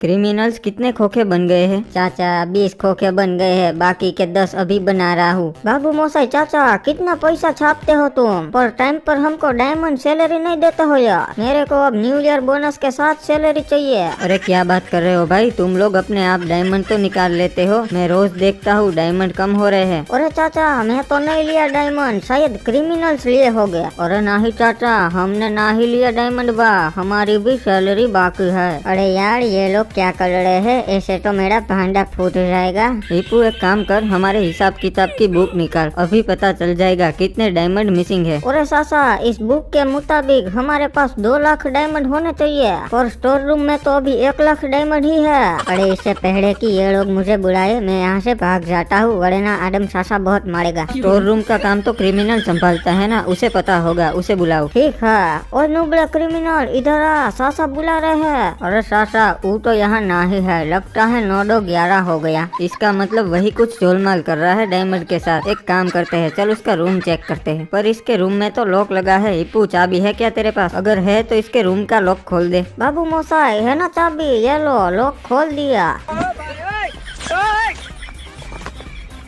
Criminals कितने खोखे बन गए हैं? चाचा 20 खोखे बन गए हैं, बाकी के 10 अभी बना रहा हूँ। बाबू मोसाई चाचा कितना पैसा छापते हो तुम, पर टाइम पर हमको डायमंड सैलरी नहीं देते हो यार। मेरे को अब न्यू ईयर बोनस के साथ सैलरी चाहिए। अरे क्या बात कर रहे हो भाई, तुम लोग अपने आप डायमंड तो निकाल लेते हो, मैं रोज देखता हूँ डायमंड कम हो रहे हैं। अरे चाचा मैं तो नहीं लिया डायमंड, शायद क्रिमिनल्स लिए हो गया। अरे नहीं चाचा, हमने ना ही लिया डायमंड बा, हमारी भी सैलरी बाकी है। अरे यार ये लोग क्या कर रहे हैं, ऐसे तो मेरा भांडा फूट जाएगा। हिप्पू एक काम कर, हमारे हिसाब किताब की बुक निकाल, अभी पता चल जाएगा कितने डायमंड मिसिंग है। अरे सासा इस बुक के मुताबिक हमारे पास 2 लाख डायमंड होने चाहिए, पर स्टोर रूम में तो अभी 1 लाख डायमंड ही है। अरे इससे पहले कि ये लोग मुझे बुलाए मैं यहाँ से भाग जाता हूँ, वरना आदम सासा बहुत मारेगा। स्टोर रूम का काम तो क्रिमिनल संभालता है ना, उसे पता होगा, उसे बुलाओ। ठीक है। और नुबड़ा क्रिमिनल इधर आ, सासा बुला रहे हैं। अरे सासा वो तो यहाँ ना ही है, लगता है 9-11 हो गया। इसका मतलब वही कुछ गोलमाल कर रहा है डायमंड के साथ। एक काम करते हैं, चल उसका रूम चेक करते हैं। पर इसके रूम में तो लॉक लगा है। हिप्पू चाबी है क्या तेरे पास? अगर है तो इसके रूम का लॉक खोल दे। बाबू मोसाई है ना चाबी, ये लो लॉक खोल दिया।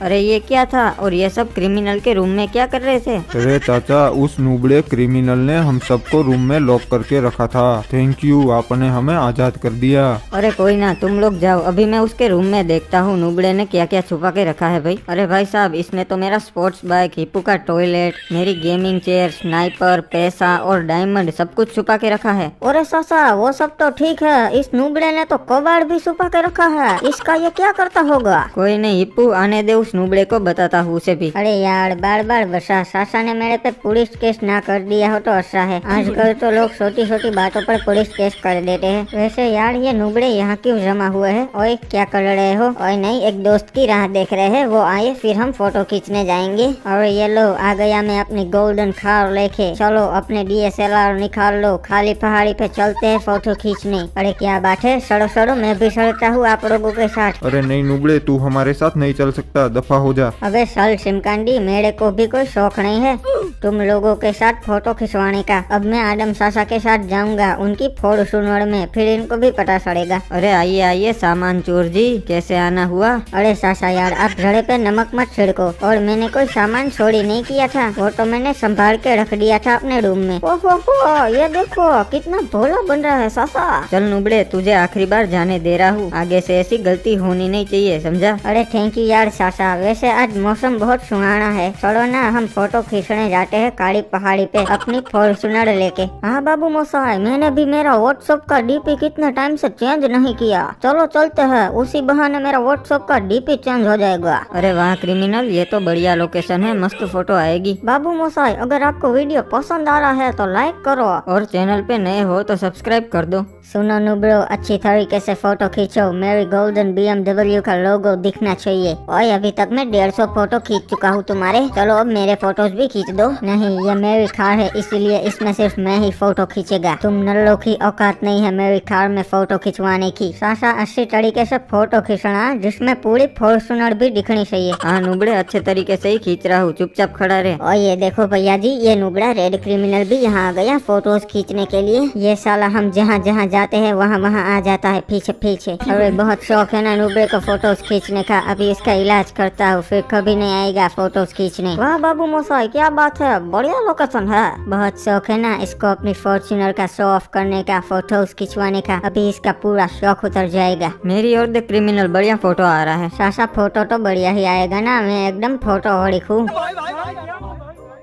अरे ये क्या था, और ये सब क्रिमिनल के रूम में क्या कर रहे थे? अरे चाचा उस नुबड़े क्रिमिनल ने हम सबको रूम में लॉक करके रखा था। थैंक यू, आपने हमें आजाद कर दिया। अरे कोई ना, तुम लोग जाओ, अभी मैं उसके रूम में देखता हूँ नुबड़े ने क्या क्या छुपा के रखा है भाई। अरे भाई साहब, इसने तो मेरा स्पोर्ट्स बाइक, हिप्पू का टॉयलेट, मेरी गेमिंग चेयर, स्नाइपर, पैसा और डायमंड सब कुछ छुपा के रखा है। अरे सासा वो सब तो ठीक है, इस नुबड़े ने तो कबाड़ भी छुपा के रखा है, इसका ये क्या करता होगा? कोई नहीं हिप्पू, आने दे, उस नुबड़े को बताता हूँ उसे भी। अरे यार बार बार बसा, सासा ने मेरे पे पुलिस केस ना कर दिया हो तो अच्छा है। आजकल तो लोग छोटी छोटी बातों पर पुलिस केस कर देते हैं। वैसे यार ये नुबड़े यहाँ क्यों जमा हुए हैं? ओए क्या कर रहे हो? ओए नहीं, एक दोस्त की राह देख रहे हैं, वो आए फिर हम फोटो खींचने जाएंगे। और ये लो आ गया मैं अपनी गोल्डन कार लेके। चलो अपने DSLR निकाल लो, खाली पहाड़ी पे चलते हैं फोटो खींचने। अरे क्या बात है, सड़ो सड़ो, मैं भी सड़ता हूँ आप लोगों के साथ। अरे नहीं नुबड़े, तू हमारे साथ नहीं चल सकता, दफा हो जा। अबे सल सिमकांडी, मेरे को भी कोई शौक नहीं है तुम लोगों के साथ फोटो खिंचवाने का। अब मैं आदम सासा के साथ जाऊंगा उनकी फॉर्च्यूनर में, फिर इनको भी पता चलेगा। अरे आइए आइए सामान चोर जी, कैसे आना हुआ? अरे सासा यार आप घड़े पे नमक मत छिड़को, और मैंने कोई सामान चोरी नहीं किया था, वो तो मैंने संभाल के रख दिया था अपने रूम में। ओहो ये देखो कितना भोला बन रहा है सासा। चल नुबड़े, तुझे आखिरी बार जाने दे रहा हूँ, आगे से ऐसी गलती होनी नहीं चाहिए, समझा? अरे थैंक यू यार सासा, वैसे आज मौसम बहुत सुहाना है। चलो ना हम फोटो खींचने जाते हैं काली पहाड़ी पे अपनी फॉर्च्यूनर लेके। हाँ बाबू मोसाई, मैंने भी मेरा व्हाट्सएप का DP कितने टाइम से चेंज नहीं किया। चलो चलते हैं, उसी बहाने मेरा व्हाट्सएप का DP चेंज हो जाएगा। अरे वाह क्रिमिनल, ये तो बढ़िया लोकेशन है, मस्त फोटो आएगी। बाबू मोसाई अगर आपको वीडियो पसंद आ रहा है तो लाइक करो, और चैनल पे नए हो तो सब्सक्राइब कर दो। सुनो नुब्रो, अच्छी तरीके से फोटो खींचो, मेरी गोल्डन BMW का लोगो दिखना चाहिए। और अभी तक मैं 150 फोटो खींच चुका हूँ तुम्हारे, चलो अब मेरे फोटोज भी खींच दो। नहीं ये मेरी कार है, इसलिए इसमें सिर्फ मैं ही फोटो खींचेगा, तुम नल्लों की औकात नहीं है मेरी कार में फोटो खिंचवाने की। सासा अच्छी तरीके से फोटो खींचना जिसमें पूरी फॉर्च्यूनर भी दिखनी चाहिए। हाँ नुबड़े, अच्छे तरीके से ही खींच रहा हूँ, चुपचाप खड़ा रहे। और ये देखो भैया जी, ये नुबड़ा रेड क्रिमिनल भी यहाँ आ गया फोटोज खींचने के लिए। ये साला हम जहाँ जहाँ जाते हैं वहाँ वहाँ आ जाता है पीछे पीछे। अरे बहुत शौक है ना नुबड़े को फोटोज खींचने का, अभी इसका इलाज करता हूँ, फिर कभी नहीं आएगा फोटोज खींचने। वाह बाबू मोसाई क्या बात है, बढ़िया लोकेशन है। बहुत शौक है ना इसको अपनी फॉर्च्यूनर का शो ऑफ करने का, फोटोज खिंचवाने का, अभी इसका पूरा शौक उतर जाएगा। मेरी और देख क्रिमिनल, बढ़िया फोटो आ रहा है। सासा फोटो तो बढ़िया ही आएगा ना, मैं एकदम फोटो हो लिखूं।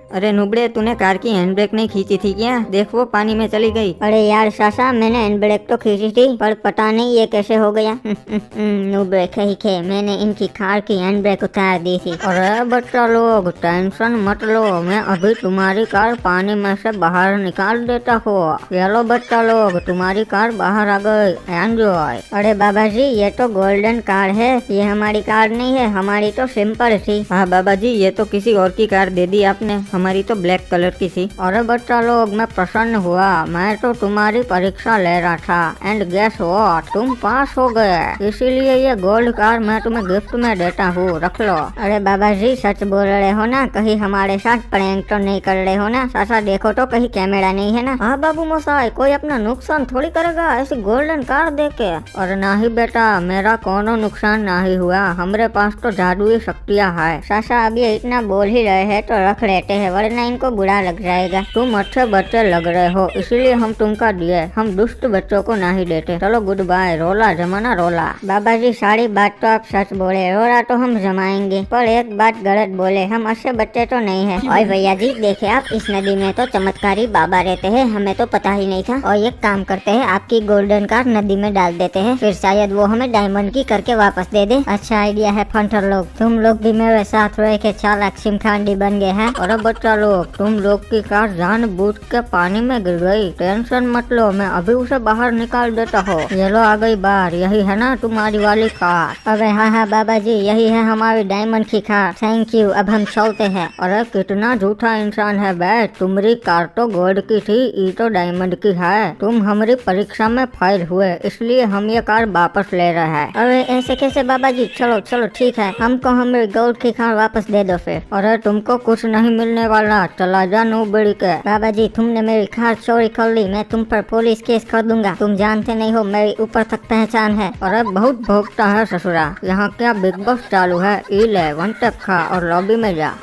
अरे नुबड़े, तूने कार की हैंड ब्रेक नहीं खींची थी क्या? देख वो पानी में चली गई। अरे यार सासा, मैंने हैंड ब्रेक तो खींची थी, पर पता नहीं ये कैसे हो गया। नुबड़े कहीं के, मैंने इनकी कार की हैंड ब्रेक उतार दी थी। अरे बच्चा लोग टेंशन मत लो, मैं अभी तुम्हारी कार पानी में से बाहर निकाल देता हूँ। चलो बच्चा लोग, तुम्हारी कार बाहर आ गई, एंजॉय। अरे बाबा जी, ये तो गोल्डन कार है, ये हमारी कार नहीं है, हमारी तो सिंपल थी। हाँ बाबा जी, ये तो किसी और की कार दे दी आपने, हमारी तो ब्लैक कलर की थी। अरे बच्चा लोग, मैं प्रसन्न हुआ। मैं तो तुम्हारी परीक्षा ले रहा था एंड गेस व्हाट, तुम पास हो गए। इसीलिए ये गोल्ड कार मैं तुम्हें गिफ्ट में देता हूँ, रख लो। अरे बाबा जी, सच बोल रहे हो ना? कहीं हमारे साथ प्रैंक तो नहीं कर रहे हो ना? सासा देखो तो कहीं कैमरा नहीं है ना? हाँ बाबू मोसाई, कोई अपना नुकसान थोड़ी करेगा ऐसी गोल्डन कार देके। और ना ही बेटा, मेरा कोनो नुकसान ना ही हुआ। हमारे पास तो जादुई शक्तियाँ है। सासा अब ये इतना बोल ही रहे हैं तो रख लेते हैं, वरना इनको बुरा लग जाएगा। तुम अच्छे बच्चे लग रहे हो, इसलिए हम तुमका दिए। हम दुष्ट बच्चों को नहीं देते। चलो गुड बाय। रोला जमाना रोला। बाबा जी, सारी बात तो आप सच बोले, रोला तो हम जमाएंगे, पर एक बात गलत बोले, हम अच्छे बच्चे तो नहीं है। और भैया जी देखे आप, इस नदी में तो चमत्कारी बाबा रहते हैं, हमें तो पता ही नहीं था। और एक काम करते हैं, आपकी गोल्डन कार नदी में डाल देते हैं, फिर शायद वो हमें डायमंड की करके वापस दे दे। अच्छा आइडिया है फंटर लोग, तुम लोग भी मेरे साथ रह के चालाक सिमखांडी बन गए हैं। और बच्चा लोग, तुम लोग की कार जानबूझ के पानी में गिर गई। टेंशन मत लो, मैं अभी उसे बाहर निकाल देता हूँ। ये लो आ गई बाहर। यही है ना तुम्हारी वाली कार? अरे हाँ हाँ बाबा जी, यही है हमारी डायमंड की कार। थैंक यू, अब हम चलते हैं। अरे कितना झूठा इंसान है बे। तुम्हारी कार तो गोल्ड की थी, ये तो डायमंड की है। तुम हमारी परीक्षा में फेल हुए, इसलिए हम ये कार वापस ले रहे हैं। अरे ऐसे कैसे बाबा जी? चलो चलो ठीक है, हमको हमारी गोल्ड की कार वापस दे दो फिर। अरे तुमको कुछ नहीं मिलने वाला, चला जा नूबड़ी के। बाबा जी, तुमने मेरी कार चोरी कर ली, मैं तुम पर पुलिस केस कर दूंगा। तुम जानते नहीं हो मेरी ऊपर तक पहचान है। अरे बहुत भोगता है ससुरा। यहाँ क्या बिग बॉस चालू है? ई ले वन टेप खा और लॉबी में जा।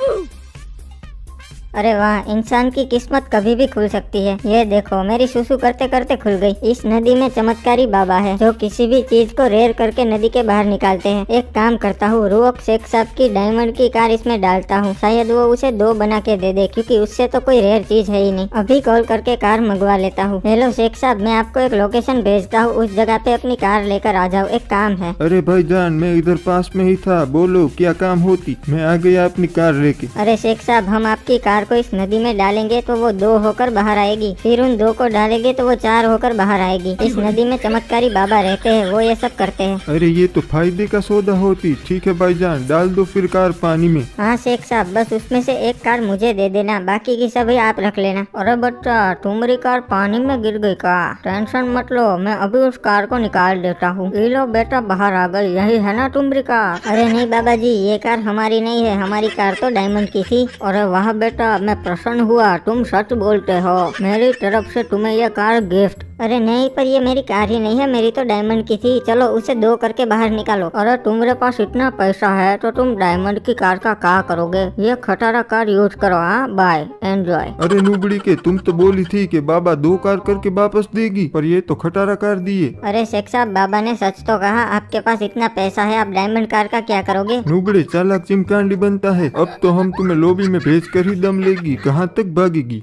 अरे वाह, इंसान की किस्मत कभी भी खुल सकती है। ये देखो, मेरी सुसु करते करते खुल गई। इस नदी में चमत्कारी बाबा है जो किसी भी चीज को रेर करके नदी के बाहर निकालते हैं। एक काम करता हूँ, रुक शेख साहब की डायमंड की कार इसमें डालता हूँ, शायद वो उसे 2 बना के दे दे, क्योंकि उससे तो कोई रेयर चीज है ही नहीं। अभी कॉल करके कार मंगवा लेता हूँ। हेलो शेख साहब, मैं आपको एक लोकेशन भेजता हूँ, उस जगह पे अपनी कार लेकर आ जाओ, एक काम है। अरे भाईजान, मैं इधर पास में ही था, बोलो क्या काम होती? मैं आ गया अपनी कार लेके। अरे शेख साहब, हम आपकी कार को इस नदी में डालेंगे तो वो 2 होकर बाहर आएगी, फिर उन 2 को डालेंगे तो वो 4 होकर बाहर आएगी। इस नदी में चमत्कारी बाबा रहते हैं, वो ये सब करते हैं। अरे ये तो फायदे का सौदा होती। ठीक है भाईजान, डाल दो फिर कार पानी में। हाँ शेख साहब, बस उसमें से एक कार मुझे दे देना, बाकी की सभी आप रख लेना। अरे बच्चा, तुम्हारी कार पानी में गिर गई का? टेंशन मत लो, मैं अभी उस कार को निकाल देता हूँ। ये लो बेटा, बाहर आ गई। यही है ना तुम्हारी कार? अरे नहीं बाबा जी, ये कार हमारी नहीं है, हमारी कार तो डायमंड की थी। अरे वाह बेटा, मैं प्रसन्न हुआ, तुम सच बोलते हो। मेरी तरफ से तुम्हें यह कार गिफ्ट। अरे नहीं, पर ये मेरी कार ही नहीं है, मेरी तो डायमंड की थी। चलो उसे 2 करके बाहर निकालो। अरे तुम्हारे पास इतना पैसा है तो तुम डायमंड की कार का क्या करोगे? ये खटारा कार यूज करो। हाँ बाय, एंजॉय। अरे नुबड़ी के, तुम तो बोली थी कि बाबा 2 कार करके वापस देगी, पर ये तो खटारा कार दिए। अरे शेख साहब, बाबा ने सच तो कहा, आपके पास इतना पैसा है, आप डायमंड कार का क्या करोगे? नुबड़े चालाक चिमकांडी बनता है। अब तो हम तुम्हें लॉबी में भेज कर ही दम लेगी, कहाँ तक भागेगी?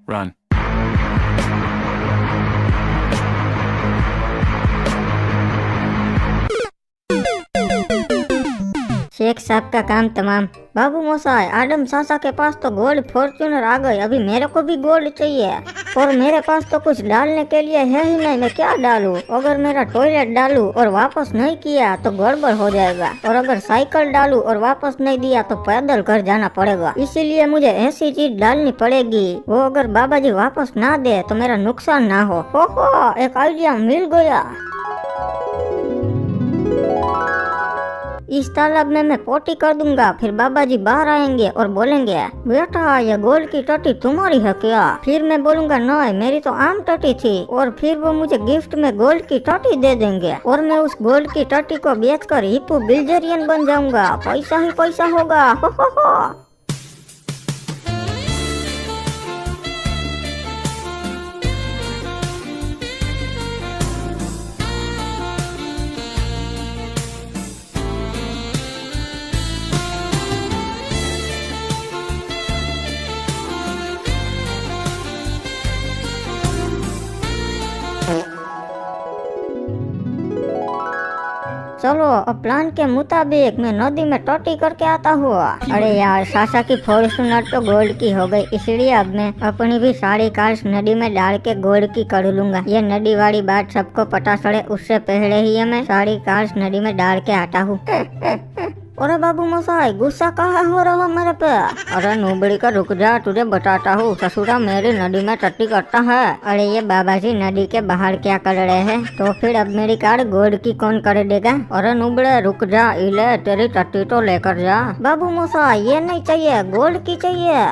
Run. शेख साहब का काम तमाम। बाबू मोसाई, आदम सासा के पास तो गोल्ड फॉर्च्यूनर आ गई, अभी मेरे को भी गोल्ड चाहिए। और मेरे पास तो कुछ डालने के लिए है ही नहीं, मैं क्या डालूं? अगर मेरा टॉयलेट डालूं और वापस नहीं किया तो गड़बड़ हो जाएगा, और अगर साइकिल डालूं और वापस नहीं दिया तो पैदल घर जाना पड़ेगा। इसीलिए मुझे ऐसी चीज डालनी पड़ेगी, वो अगर बाबा जी वापस ना दे तो मेरा नुकसान ना हो। एक आइडिया मिल गया। इस तालाब में मैं पोटी कर दूंगा, फिर बाबा जी बाहर आएंगे और बोलेंगे, बेटा ये गोल्ड की टटी तुम्हारी है क्या? फिर मैं बोलूंगा नहीं, मेरी तो आम टटी थी, और फिर वो मुझे गिफ्ट में गोल्ड की टटी दे देंगे, और मैं उस गोल्ड की टटी को बेचकर हिप्पो बिल्जेरियन बन जाऊंगा। पैसा ही पैसा होगा। हो। चलो अब प्लान के मुताबिक मैं नदी में टोटी करके आता हूँ। अरे यार, सासा की फॉर्च्यूनर तो गोल्ड की हो गई, इसलिए अब मैं अपनी भी सारी कार्स नदी में डाल के गोल्ड की कर लूंगा। ये नदी वाली बात सबको पता चले उससे पहले ही मैं सारी कार्स नदी में डाल के आता हूँ। अरे बाबू मसाई, गुस्सा कहाँ हो रहा मेरे पे? अरे नूबड़ी का रुक जा, तुझे बताता हूँ। ससुरा मेरी नदी में टट्टी करता है। अरे ये बाबा जी नदी के बाहर क्या कर रहे हैं? तो फिर अब मेरी कार गोल्ड की कौन कर देगा? अरे नूबड़े रुक जा, इले तेरी टट्टी तो लेकर जा। बाबू मसाई, ये नहीं चाहिए, गोल्ड की चाहिए।